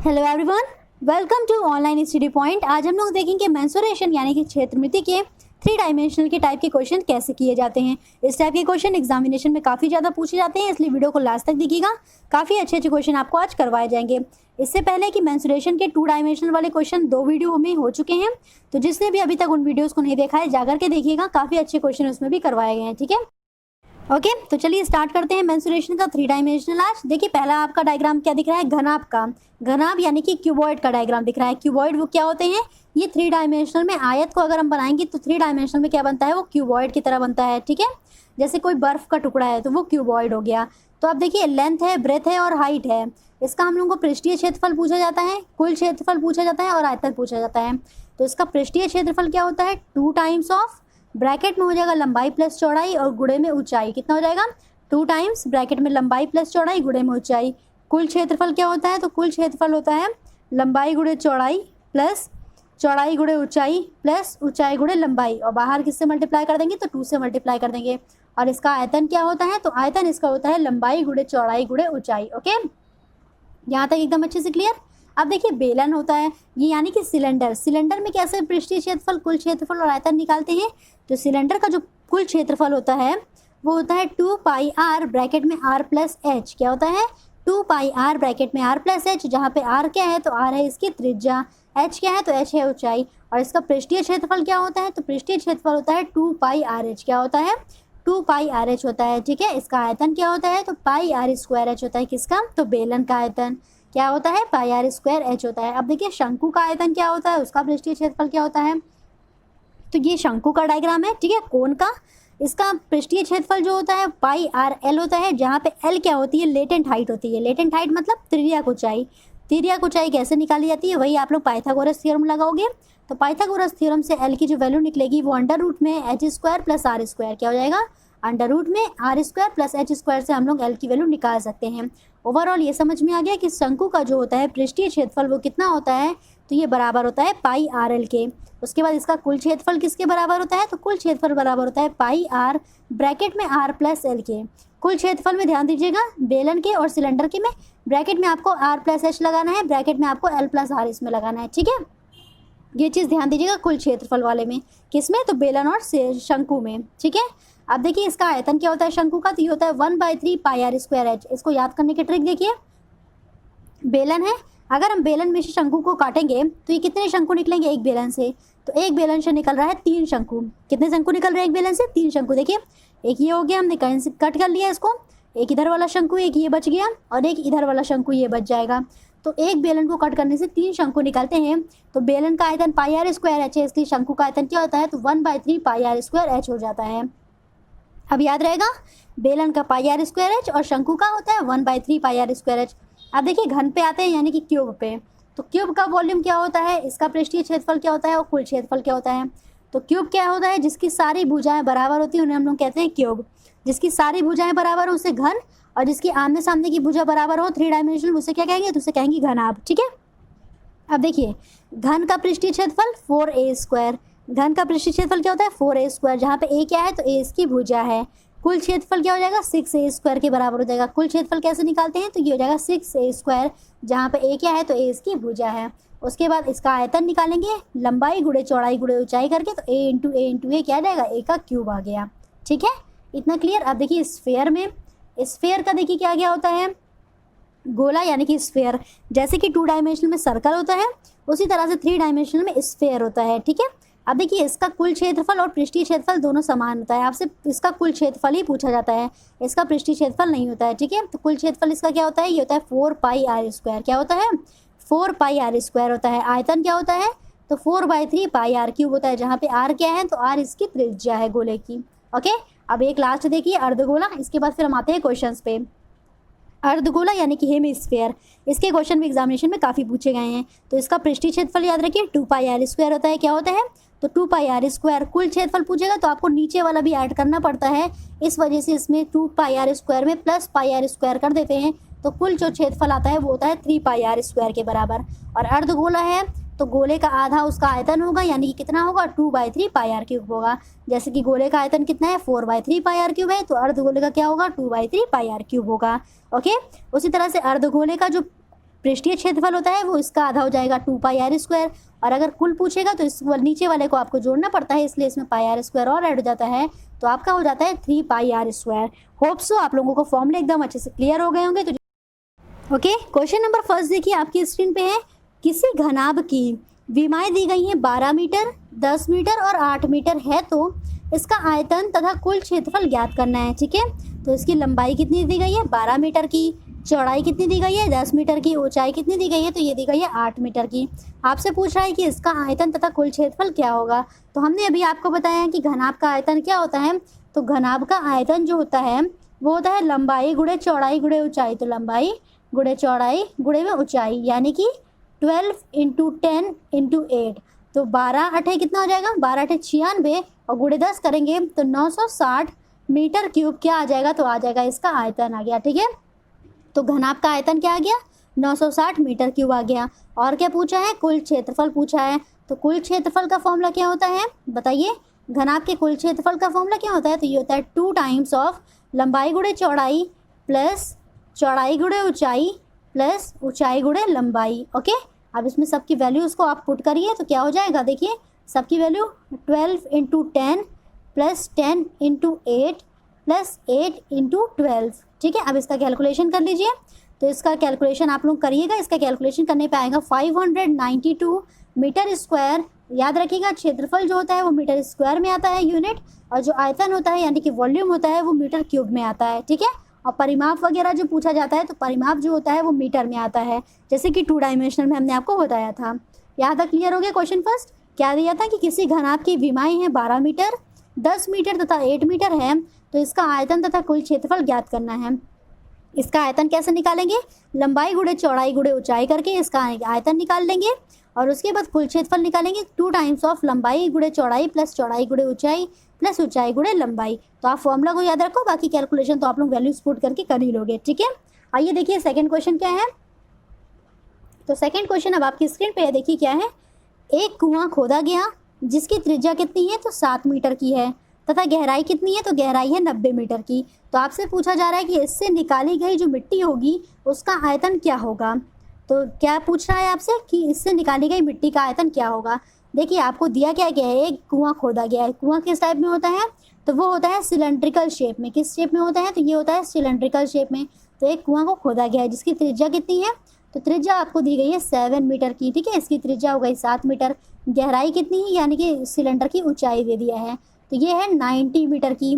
Hello everyone, welcome to online study point. आज हम लोग देखेंगे मेंसुरेशन यानी कि क्षेत्रमिति के 3 डायमेंशनल के टाइप के क्वेश्चन कैसे किए जाते हैं। इस टाइप के क्वेश्चन एग्जामिनेशन में काफ़ी ज़्यादा पूछे जाते हैं, इसलिए वीडियो को लास्ट तक देखिएगा। काफ़ी अच्छे अच्छे क्वेश्चन आपको आज करवाए जाएंगे। इससे पहले कि मेंसुरेशन के 2 डायमेंशनल वाले क्वेश्चन 2 वीडियो में हो चुके हैं, तो जिसने भी अभी तक उन वीडियोज़ को नहीं देखा है जाकर के देखिएगा, काफ़ी अच्छे क्वेश्चन उसमें भी करवाए गए हैं। ठीक है, ओके तो चलिए स्टार्ट करते हैं मेंसुरेशन का 3 डायमेंशनल। आज देखिए पहला आपका डायग्राम क्या दिख रहा है, घनाभ का। घनाभ यानी कि क्यूबॉइड का डायग्राम दिख रहा है। क्यूबॉइड वो क्या होते हैं, ये 3 डायमेंशनल में आयत को अगर हम बनाएंगे तो 3 डायमेंशनल में क्या बनता है, वो क्यूबॉइड की तरह बनता है। ठीक है, जैसे कोई बर्फ का टुकड़ा है तो वो क्यूबॉइड हो गया। तो अब देखिए लेंथ है, ब्रेथ है और हाइट है। इसका हम लोग को पृष्ठीय क्षेत्रफल पूछा जाता है, कुल क्षेत्रफल पूछा जाता है और आयतन पूछा जाता है। तो इसका पृष्ठीय क्षेत्रफल क्या होता है, 2 टाइम्स ऑफ, ब्रैकेट में हो जाएगा लंबाई प्लस चौड़ाई और गुणे में ऊंचाई। कितना हो जाएगा, 2 टाइम्स ब्रैकेट में लंबाई प्लस चौड़ाई गुणे में ऊंचाई। कुल क्षेत्रफल क्या होता है, तो कुल क्षेत्रफल होता है लंबाई गुणे चौड़ाई प्लस चौड़ाई गुणे ऊंचाई प्लस ऊंचाई गुणे लंबाई, और बाहर किससे मल्टीप्लाई कर देंगे, तो 2 से मल्टीप्लाई कर देंगे। और इसका आयतन क्या होता है, तो आयतन इसका होता है लंबाई गुणे चौड़ाई गुणे ऊंचाई। ओके, यहाँ तक एकदम अच्छे से क्लियर। अब देखिए बेलन होता है ये, यानी कि सिलेंडर। सिलेंडर में कैसे पृष्ठीय क्षेत्रफल, कुल क्षेत्रफल और आयतन निकालते हैं। तो सिलेंडर का जो कुल क्षेत्रफल होता है वो होता है 2 पाई आर ब्रैकेट में आर प्लस एच। क्या होता है, 2 पाई आर ब्रैकेट में आर प्लस एच, जहाँ पे आर क्या है, तो आर है इसकी त्रिज्या, एच क्या है, तो एच है ऊंचाई। और इसका पृष्ठीय क्षेत्रफल क्या होता है, तो पृष्ठीय क्षेत्रफल होता है 2 पाई आर एच। क्या होता है, 2 पाई आर एच होता है। ठीक है, इसका आयतन क्या होता है, तो पाई आर स्क्वायर एच होता है। किसका, तो बेलन का आयतन क्या होता है, पाई आर स्क्वायर एच होता है। अब देखिए शंकु का आयतन क्या होता है, उसका पृष्ठीय क्षेत्रफल क्या होता है। तो ये शंकु का डायग्राम है। ठीक है, कोण का, इसका पृष्ठीय क्षेत्रफल जो होता है पाई आर एल होता है, जहाँ पे एल क्या होती है, लेटेंट हाइट होती है। लेटेंट हाइट मतलब तिर्यक ऊंचाई। तिर्यक ऊंचाई कैसे निकाली जाती है, वही आप लोग पाइथागोरस थ्योरम लगाओगे। तो पाइथागोरस थ्योरम से एल की जो वैल्यू निकलेगी वो अंडर रूट में H square plus R square, क्या हो जाएगा, अंडर रूट में R square plus H square से हम लोग एल की वैल्यू निकाल सकते हैं। ओवरऑल ये समझ में आ गया कि शंकु का जो होता है पृष्ठीय क्षेत्रफल वो कितना होता है, तो ये बराबर होता है पाई आर एल के। उसके बाद इसका कुल क्षेत्रफल किसके बराबर होता है, तो कुल क्षेत्रफल बराबर होता है पाई आर ब्रैकेट में आर प्लस एल के। कुल क्षेत्रफल में ध्यान दीजिएगा, बेलन के और सिलेंडर के में ब्रैकेट में आपको आर प्लस एच लगाना है, ब्रैकेट में आपको एल प्लस आर इसमें लगाना है। ठीक है, ये चीज़ ध्यान दीजिएगा कुल क्षेत्रफल वाले में। किसमें, तो बेलन और शंकु में। ठीक है, अब देखिए इसका आयतन क्या होता है शंकु का, तो ये होता है 1/3 पाई आर स्क्वायर एच। इसको याद करने की ट्रिक देखिए, बेलन है, अगर हम बेलन में से शंकु को काटेंगे तो ये कितने शंकु निकलेंगे एक बेलन से, तो एक बेलन से निकल रहा है 3 शंकु। कितने शंकु निकल रहे हैं एक बेलन से, 3 शंकु। देखिए एक ये हो गया, हमने कट कर लिया इसको, एक इधर वाला शंकु, एक ये बच गया और एक इधर वाला शंकु ये बच जाएगा। तो एक बेलन को कट करने से 3 शंकु निकलते हैं। तो बेलन का आयतन पाई आर स्क्वायर एच है, इसलिए शंकु का आयतन क्या होता है, तो 1/3 पाई आर स्क्वायर एच हो जाता है। अब याद रहेगा, बेलन का पाई आर स्क्वायर एच और शंकु का होता है 1/3 पाई आर स्क्वायर एच। अब देखिए घन पे आते हैं, यानी कि क्यूब पे। तो क्यूब का वॉल्यूम क्या होता है, इसका पृष्ठीय क्षेत्रफल क्या होता है और कुल क्षेत्रफल क्या होता है। तो क्यूब क्या होता है, जिसकी सारी भुजाएं बराबर होती है उन्हें हम लोग कहते हैं क्यूब। जिसकी सारी भुजाएं बराबर हो उसे घन, और जिसकी आमने सामने की भुजा बराबर हो 3 डायमेंशनल उसे क्या कहेंगे, तो उसे कहेंगे घनाभ। ठीक है, अब देखिए घन का पृष्ठीय क्षेत्रफल 4a स्क्वायर। घन का पृष्ठीय क्षेत्रफल क्या होता है, 4a स्क्वायर, जहाँ पे a क्या है, तो a इसकी भुजा है। कुल क्षेत्रफल क्या हो जाएगा, 6a स्क्वायर के बराबर हो जाएगा। कुल क्षेत्रफल कैसे निकालते हैं, तो ये हो जाएगा 6a स्क्वायर, जहाँ पे a क्या है, तो a इसकी भुजा है। उसके बाद इसका आयतन निकालेंगे, लंबाई गुणे चौड़ाई गुणे ऊंचाई करके, तो a क्या आ जाएगा, a का क्यूब आ गया। ठीक है, इतना क्लियर। अब देखिए स्फेयर में, स्फेयर का देखिए क्या क्या होता है, गोला यानी कि स्फेयर। जैसे कि 2 डायमेंशनल में सर्कल होता है, उसी तरह से 3 डायमेंशनल में स्फेयर होता है। ठीक है, अब देखिए इसका कुल क्षेत्रफल और पृष्ठीय क्षेत्रफल दोनों समान होता है। आपसे इसका कुल क्षेत्रफल ही पूछा जाता है, इसका पृष्ठीय क्षेत्रफल नहीं होता है। ठीक है, तो कुल क्षेत्रफल इसका क्या होता है, ये होता है 4 पाई आर स्क्वायर। क्या होता है, 4 पाई आर स्क्वायर होता है। आयतन क्या होता है, तो 4/3 पाई आर क्यूब होता है, जहाँ पे आर क्या है, तो आर इसकी त्रिज्या है गोले की। ओके, अब एक लास्ट देखिए अर्धगोला, इसके बाद फिर हम आते हैं क्वेश्चन पे। अर्धगोला यानी कि हेमिस्फेयर, इसके क्वेश्चन भी एग्जामिनेशन में काफ़ी पूछे गए हैं। तो इसका पृष्ठीय क्षेत्रफल याद रखिए 2 पाई आर स्क्वायर होता है। क्या होता है, तो 2 पाई आर स्क्वायर। कुल क्षेत्रफल पूछेगा तो आपको नीचे वाला भी ऐड करना पड़ता है, इस वजह से इसमें 2 पाई आर स्क्वायर में प्लस पाई आर स्क्वायर कर देते हैं। तो कुल जो क्षेत्रफल आता है वो होता है 3 पाई आर स्क्वायर के बराबर। और अर्धगोला है तो गोले का आधा उसका आयतन होगा, यानी कि कितना होगा, 2/3 पाई आर क्यूब होगा। जैसे कि गोले का आयतन कितना है, 4/3 पाई आर क्यूब है, तो अर्धगोले का क्या होगा, 2/3 पाई आर क्यूब होगा। ओके, उसी तरह से अर्धगोले का जो पृष्ठीय क्षेत्रफल होता है वो इसका आधा हो जाएगा 2πr²। और अगर कुल पूछेगा तो इस नीचे वाले को आपको जोड़ना पड़ता है, इसलिए इसमें πr² और ऐड हो जाता है, तो आपका हो जाता है 3πr²। होप सो आप लोगों को फॉर्मूले एकदम अच्छे से क्लियर हो गए होंगे। तो ओके, क्वेश्चन नंबर फर्स्ट देखिए आपकी स्क्रीन पे है। किसी घनाभ की विमाएं दी गई हैं 12 मीटर, 10 मीटर और 8 मीटर है, तो इसका आयतन तथा कुल क्षेत्रफल ज्ञात करना है। ठीक है, तो इसकी लंबाई कितनी दी गई है 12 मीटर की, चौड़ाई कितनी दी गई है 10 मीटर की, ऊंचाई कितनी दी गई है तो ये दी गई है 8 मीटर की। आपसे पूछ रहा है कि इसका आयतन तथा कुल क्षेत्रफल क्या होगा। तो हमने अभी आपको बताया है कि घनाभ का आयतन क्या होता है। तो घनाभ का आयतन जो होता है वो होता है लंबाई गुणे चौड़ाई गुणे ऊंचाई। तो लंबाई गुणे चौड़ाई गुणे में ऊंचाई, यानी कि 12 × 10 × 8। तो 12 8 कितना हो जाएगा, 12 8 96 और गुणे 10 करेंगे तो 960 मीटर क्यूब क्या आ जाएगा, तो आ जाएगा इसका आयतन आ गया। ठीक है, तो घनाभ का आयतन क्या आ गया 960 मीटर क्यूब आ गया। और क्या पूछा है, कुल क्षेत्रफल पूछा है। तो कुल क्षेत्रफल का फॉर्मूला क्या होता है बताइए, घनाभ के कुल क्षेत्रफल का फॉर्मूला क्या होता है। तो ये होता है 2 टाइम्स ऑफ लंबाई गुणे चौड़ाई प्लस चौड़ाई गुणे ऊंचाई प्लस ऊंचाई गुणे लंबाई। ओके, अब इसमें सबकी वैल्यूज़ को आप पुट करिए तो क्या हो जाएगा, देखिए सबकी वैल्यू 12 × 10 प्लस 10 × 8 प्लस 8 × 12। ठीक है, अब इसका कैलकुलेशन कर लीजिए। तो इसका कैलकुलेशन आप लोग करिएगा, इसका कैलकुलेशन करने पे आएगा 592 मीटर स्क्वायर। याद रखिएगा क्षेत्रफल जो होता है वो मीटर स्क्वायर में आता है यूनिट, और जो आयतन होता है यानी कि वॉल्यूम होता है वो मीटर क्यूब में आता है। ठीक है, और परिमाप वगैरह जो पूछा जाता है तो परिमाप जो होता है वो मीटर में आता है, जैसे कि 2 डायमेंशनल में हमने आपको बताया था। यहाँ तक क्लियर हो गया। क्वेश्चन फर्स्ट क्या दिया था कि किसी घनाभ की विमाएं हैं 12 मीटर, 10 मीटर तथा 8 मीटर है, तो इसका आयतन तथा कुल क्षेत्रफल ज्ञात करना है। इसका आयतन कैसे निकालेंगे, लंबाई गुणे चौड़ाई गुणे ऊंचाई करके इसका आयतन निकाल लेंगे, और उसके बाद कुल क्षेत्रफल निकालेंगे 2 टाइम्स ऑफ लंबाई गुणे चौड़ाई प्लस चौड़ाई गुणे ऊंचाई प्लस ऊंचाई गुणे लंबाई। तो आप फॉर्मूला को याद रखो, बाकी कैलकुलेशन तो आप लोग वैल्यूज पुट करके कर ही लोगे। ठीक है, आइए देखिए सेकंड क्वेश्चन क्या है। तो सेकंड क्वेश्चन अब आपकी स्क्रीन पे है, देखिए क्या है। एक कुआं खोदा गया जिसकी त्रिज्या कितनी है, तो 7 मीटर की है, तथा गहराई कितनी है, तो गहराई है 90 मीटर की। तो आपसे पूछा जा रहा है कि इससे निकाली गई जो मिट्टी होगी उसका आयतन क्या होगा। तो क्या पूछ रहा है आपसे कि इससे निकाली गई मिट्टी का आयतन क्या होगा। देखिए आपको दिया क्या गया है, एक कुआं खोदा गया है। कुआं किस टाइप में होता है, तो वो होता है सिलेंड्रिकल शेप में। किस शेप में होता है, तो ये होता है सिलेंड्रिकल शेप में। तो एक कुआं को खोदा गया है जिसकी त्रिज्या कितनी है, तो त्रिज्या आपको दी गई है 7 मीटर की। ठीक है, इसकी त्रिज्या हो गई 7 मीटर। गहराई कितनी है, यानी कि सिलेंडर की ऊंचाई दे दिया है, तो ये है 90 मीटर की।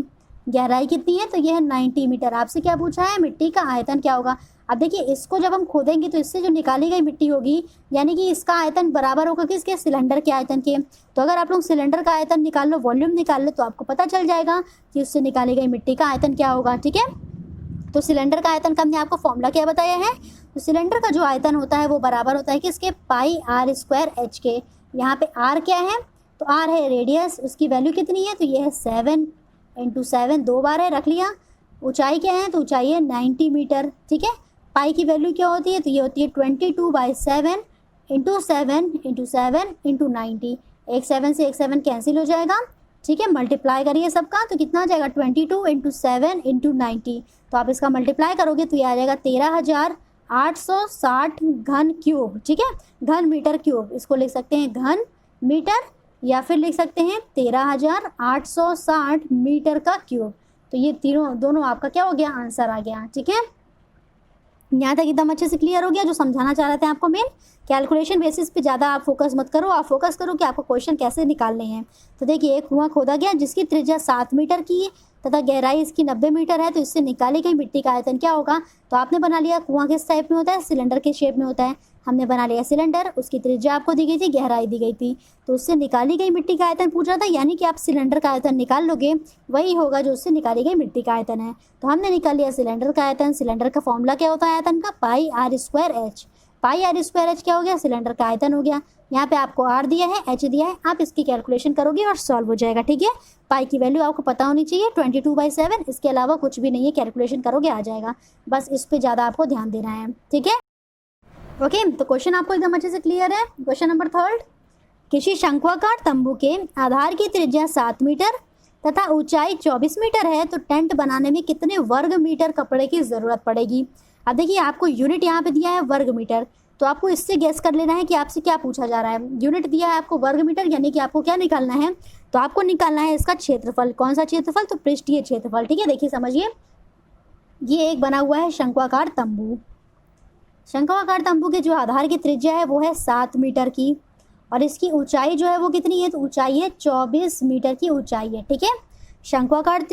गहराई कितनी है, तो ये है 90 मीटर। आपसे क्या पूछा है, मिट्टी का आयतन क्या होगा। अब देखिए इसको जब हम खोदेंगे तो इससे जो निकाली गई मिट्टी होगी, यानी कि इसका आयतन बराबर होगा किसके, सिलेंडर के आयतन के। तो अगर आप लोग सिलेंडर का आयतन निकाल लो, वॉल्यूम निकाल लो, तो आपको पता चल जाएगा कि उससे निकाली गई मिट्टी का आयतन क्या होगा। ठीक है, तो सिलेंडर का आयतन का हमने आपको फॉर्मूला क्या बताया है। तो सिलेंडर का जो आयतन होता है वो बराबर होता है किसके, πr² के। यहाँ पे r क्या है, तो r है रेडियस, उसकी वैल्यू कितनी है, तो ये है 7 × 7, 2 बार है, रख लिया। ऊंचाई क्या है, तो ऊंचाई है 90 मीटर। ठीक है, पाई की वैल्यू क्या होती है, तो ये होती है 22/7 × 7 × 7 × 90। एक 7 से एक 7 कैंसिल हो जाएगा। ठीक है, मल्टीप्लाई करिए सबका, तो कितना आ जाएगा 22 × 7 × 90। तो आप इसका मल्टीप्लाई करोगे तो ये आ जाएगा 13,860 घन क्यूब। ठीक है, घन मीटर क्यूब, इसको लिख सकते हैं घन मीटर, या फिर लिख सकते हैं 13,860 मीटर का क्यूब। तो ये तीनों दोनों आपका क्या हो गया, आंसर आ गया। ठीक है, यहाँ तक एकदम अच्छे से क्लियर हो गया। जो समझाना चाह रहे थे आपको मेन, कैलकुलेशन बेसिस पे ज़्यादा आप फोकस मत करो, आप फोकस करो कि आपको क्वेश्चन कैसे निकालने हैं। तो देखिए एक कुआं खोदा गया जिसकी त्रिज्या 7 मीटर की तथा गहराई इसकी 90 मीटर है, तो इससे निकाली गई मिट्टी का आयतन क्या होगा। तो आपने बना लिया कुआं किस टाइप में होता है, सिलेंडर के शेप में होता है। हमने बना लिया सिलेंडर, उसकी त्रिज्या आपको दी गई थी, गहराई दी गई थी, तो उससे निकाली गई मिट्टी का आयतन पूछ रहा था, यानी कि आप सिलेंडर का आयतन निकाल लोगे वही होगा जो उससे निकाली गई मिट्टी का आयतन है। तो हमने निकाल लिया सिलेंडर का आयतन। सिलेंडर का फॉर्मूला क्या होता है आयतन का, πr²h। πr² क्या हो गया, सिलेंडर का आयतन हो गया। यहाँ पे आपको r दिया है, h दिया है, आप इसकी कैलकुलेशन करोगे और सॉल्व हो जाएगा। ठीक है, पाई की वैल्यू आपको पता होनी चाहिए 22/7, इसके अलावा कुछ भी नहीं है, कैलकुलेशन करोगे आ जाएगा, बस इस पे ज़्यादा आपको ध्यान देना है। ठीक है, ओके, तो क्वेश्चन आपको एकदम अच्छे से क्लियर है। क्वेश्चन नंबर 3, किसी शंक्वाकार तंबू के आधार की त्रिज्या 7 मीटर तथा ऊंचाई 24 मीटर है, तो टेंट बनाने में कितने वर्ग मीटर कपड़े की ज़रूरत पड़ेगी। अब देखिए आपको यूनिट यहाँ पे दिया है वर्ग मीटर, तो आपको इससे गेस कर लेना है कि आपसे क्या पूछा जा रहा है। यूनिट दिया है आपको वर्ग मीटर, यानी कि आपको क्या निकालना है, तो आपको निकालना है इसका क्षेत्रफल। कौन सा क्षेत्रफल, तो पृष्ठीय क्षेत्रफल। ठीक है, देखिए समझिए, ये एक बना हुआ है शंक्वाकार तंबू। शंक्वाकार तंबू के जो आधार की त्रिज्या है वो है 7 मीटर की, और इसकी ऊंचाई जो है वो कितनी है, तो ऊंचाई है 24 मीटर की ऊंचाई है। ठीक है, शंक्वाकार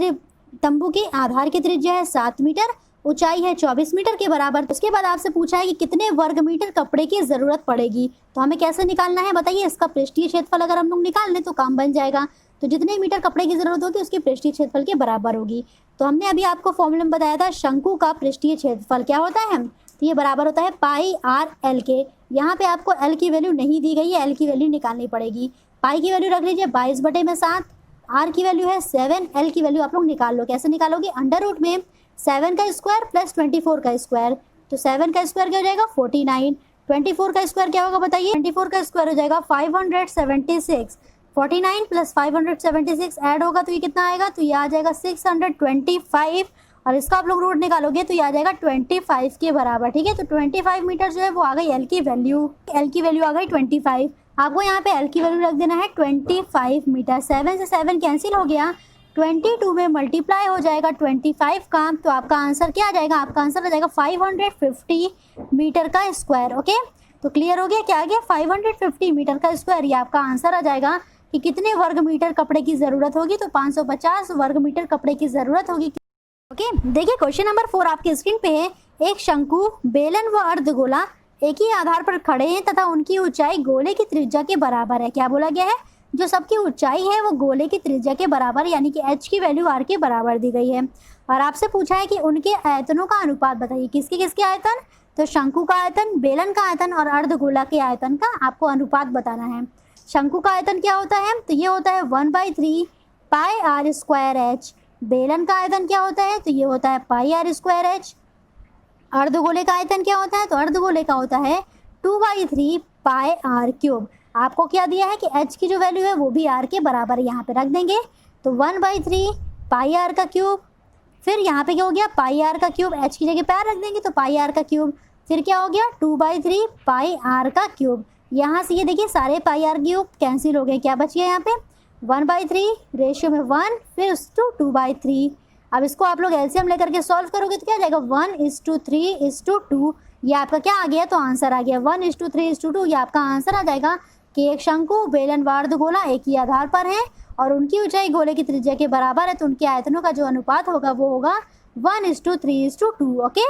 तंबू के आधार की त्रिज्या है 7 मीटर, ऊंचाई है 24 मीटर के बराबर। उसके बाद आपसे पूछा है कि कितने वर्ग मीटर कपड़े की जरूरत पड़ेगी, तो हमें कैसे निकालना है बताइए। इसका पृष्ठीय क्षेत्रफल अगर हम लोग निकाल लें तो काम बन जाएगा। तो जितने मीटर कपड़े की जरूरत होगी उसकी पृष्ठीय क्षेत्रफल के बराबर होगी। तो हमने अभी आपको फॉर्मूला में बताया था शंकु का पृष्ठीय क्षेत्रफल क्या होता है, तो ये बराबर होता है पाई आर एल के। यहाँ पे आपको एल की वैल्यू नहीं दी गई है, एल की वैल्यू निकालनी पड़ेगी। पाई की वैल्यू रख लीजिए 22/7, आर की वैल्यू है 7, एल की वैल्यू आप लोग निकाल लो। कैसे निकालोगे, अंडर रूट में 7 का स्क्वायर प्लस 24 का स्क्वायर, तो 7 का स्क्वायर क्या हो जाएगा 49, 24 का स्क्वायर क्या होगा बताइए, 24 का स्क्वायर हो जाएगा 576, 49 प्लस 576 ऐड होगा तो ये कितना आएगा, तो ये आ जाएगा 625, और इसका आप लोग रूट निकालोगे तो ये आ जाएगा 25 के बराबर। ठीक है, तो 25 मीटर जो है वो आ गई एल की वैल्यू, एल की वैल्यू आ गई 25। आपको यहाँ पे एल की वैल्यू रख देना है 25 मीटर। 7 से 7 कैंसिल हो गया, 22 में मल्टीप्लाई हो जाएगा 25 का, तो आपका आंसर क्या आ जाएगा, आपका आंसर आ जाएगा 550 मीटर का स्क्वायर। ओके, तो क्लियर हो गया, क्या आ गया 550 मीटर का स्क्वायर। ये आपका आंसर आ जाएगा कि कितने वर्ग मीटर कपड़े की ज़रूरत होगी, तो 550 वर्ग मीटर कपड़े की ज़रूरत होगी। ओके, देखिए क्वेश्चन नंबर 4 आपके स्क्रीन पे है। एक शंकु, बेलन व अर्धगोला एक ही आधार पर खड़े हैं तथा उनकी ऊंचाई गोले की त्रिज्या के बराबर है। क्या बोला गया है, जो सबकी ऊंचाई है वो गोले की त्रिज्या के बराबर, यानी कि h की वैल्यू r के बराबर दी गई है। और आपसे पूछा है कि उनके आयतनों का अनुपात बताइए। किसके किसके आयतन, तो शंकु का आयतन, बेलन का आयतन और अर्धगोला के आयतन का आपको अनुपात बताना है। शंकु का आयतन क्या होता है, तो ये होता है 1/3 पाई आर स्क्वायर एच। बेलन का आयतन क्या होता है, तो ये होता है पाई आर स्क्वायर एच। अर्धगोले का आयतन क्या होता है, तो अर्धगोले का होता है 2/3 पाई आर क्यूब। आपको क्या दिया है कि h की जो वैल्यू है वो भी r के बराबर यहाँ पे रख देंगे, तो 1/3 पाई आर का क्यूब, फिर यहाँ पे क्या हो गया पाई आर का क्यूब, h की जगह पे r रख देंगे तो पाई आर का क्यूब, फिर क्या हो गया 2/3 पाई आर का क्यूब। यहाँ से ये देखिए सारे पाई आर क्यूब कैंसिल हो गए, क्या बच गया यहाँ पे 1/3 रेशियो में 1, फिर 2/3। अब इसको आप लोग एलसीएम लेकर के सॉल्व करोगे तो क्या आ जाएगा 1:3:2। ये आपका क्या आ गया, तो आंसर आ गया 1:3:2। ये आपका आंसर आ जाएगा कि एक शंकु, बेलन व अर्धगोला एक ही आधार पर है और उनकी ऊंचाई गोले की त्रिज्या के बराबर है, तो उनके आयतनों का जो अनुपात होगा वो होगा 1:3:2। ओके,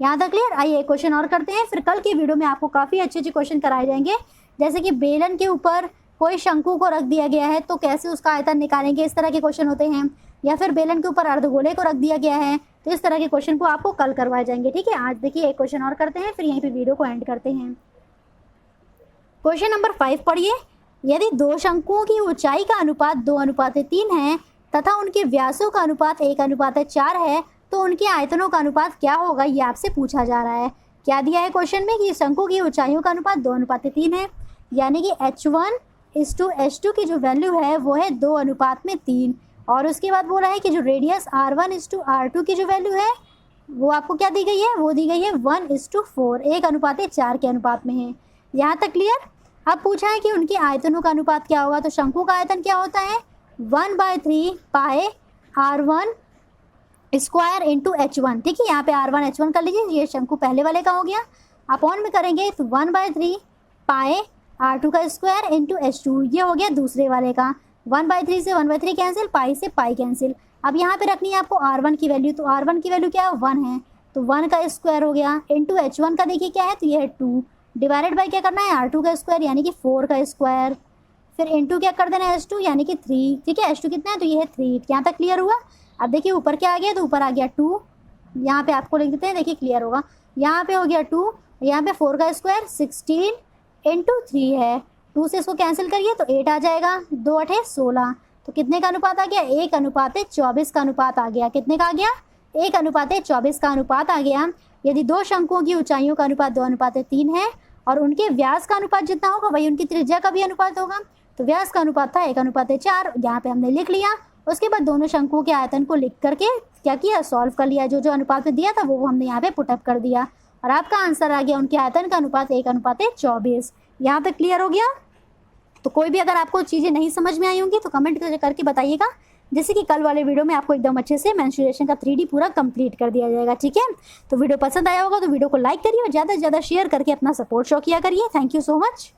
यहाँ तक क्लियर। आइए एक क्वेश्चन और करते हैं, फिर कल की वीडियो में आपको काफ़ी अच्छे अच्छे क्वेश्चन कराए जाएंगे। जैसे कि बेलन के ऊपर कोई शंकु को रख दिया गया है तो कैसे उसका आयतन निकालेंगे, इस तरह के क्वेश्चन होते हैं। या फिर बेलन के ऊपर अर्धगोले को रख दिया गया है, तो इस तरह के क्वेश्चन को आपको कल करवाए जाएंगे। ठीक है, आज देखिए एक क्वेश्चन और करते हैं, फिर यहीं पे वीडियो को एंड करते हैं। क्वेश्चन नंबर 5 पढ़िए। यदि दो शंकुओं की ऊंचाई का अनुपात 2:3 है तथा उनके व्यासों का अनुपात 1:4 है, तो उनके आयतनों का अनुपात क्या होगा, ये आपसे पूछा जा रहा है। क्या दिया है क्वेश्चन में कि शंकु की ऊंचाइयों का अनुपात 2:3 है, यानी कि h1:h2 की जो वैल्यू है वो है 2:3, और उसके बाद बोला है कि जो रेडियस r1:r2 की जो वैल्यू है वो आपको क्या दी गई है, वो दी गई है 1:4, 1:4 के अनुपात में है। यहाँ तक क्लियर। अब पूछा है कि उनके आयतनों का अनुपात क्या होगा, तो शंकु का आयतन क्या होता है 1/3 पाई r1 स्क्वायर इंटू h1। ठीक है, यहाँ पे r1 h1 कर लीजिए, ये शंकु पहले वाले का हो गया। अपॉन में करेंगे तो 1/3 पाई r2 का स्क्वायर इंटू h2, ये हो गया दूसरे वाले का। 1/3 से 1/3 कैंसिल, पाई से पाई कैंसिल। अब यहाँ पे रखनी है आपको r1 की वैल्यू, तो r1 की वैल्यू क्या है 1 है, तो 1 का स्क्वायर हो गया इंटू h1 का देखिए क्या है, तो ये है 2, डिवाइडेड बाई क्या करना है r2 का स्क्वायर यानी कि 4 का स्क्वायर, फिर इंटू क्या कर देना है h2 यानी कि 3। ठीक है, h2 कितना है, तो ये है 3। यहाँ तक क्लियर हुआ। अब देखिए ऊपर क्या आ गया, तो ऊपर आ गया 2, यहाँ पे आपको लिख देते हैं, देखिए क्लियर होगा। यहाँ पे हो गया 2, यहाँ पे 4 का स्क्वायर 16 इंटू 3 है, 2 से इसको कैंसिल करिए तो 8 आ जाएगा, 2 8 16, तो कितने का अनुपात आ गया 1:24 का अनुपात आ गया। कितने का आ गया 1:24 का अनुपात आ गया। यदि दो शंकुओं की ऊंचाइयों का अनुपात 2:3 है और उनके व्यास का अनुपात जितना होगा वही उनकी त्रिज्या का भी अनुपात होगा, तो व्यास का अनुपात था 1:4, यहाँ पे हमने लिख लिया। उसके बाद दोनों शंकुओं के आयतन को लिख करके क्या किया, सॉल्व कर लिया, जो जो अनुपात में दिया था वो हमने यहाँ पे पुटअप कर दिया और आपका आंसर आ गया उनके आयतन का अनुपात 1:24। यहाँ तक क्लियर हो गया। तो कोई भी अगर आपको चीज़ें नहीं समझ में आई होंगी तो कमेंट करके बताइएगा, जैसे कि कल वाले वीडियो में आपको एकदम अच्छे से मेंस्ट्रुएशन का 3D पूरा कंप्लीट कर दिया जाएगा। ठीक है, तो वीडियो पसंद आया होगा तो वीडियो को लाइक करिए और ज़्यादा से ज़्यादा शेयर करके अपना सपोर्ट शो किया करिए। Thank you so much.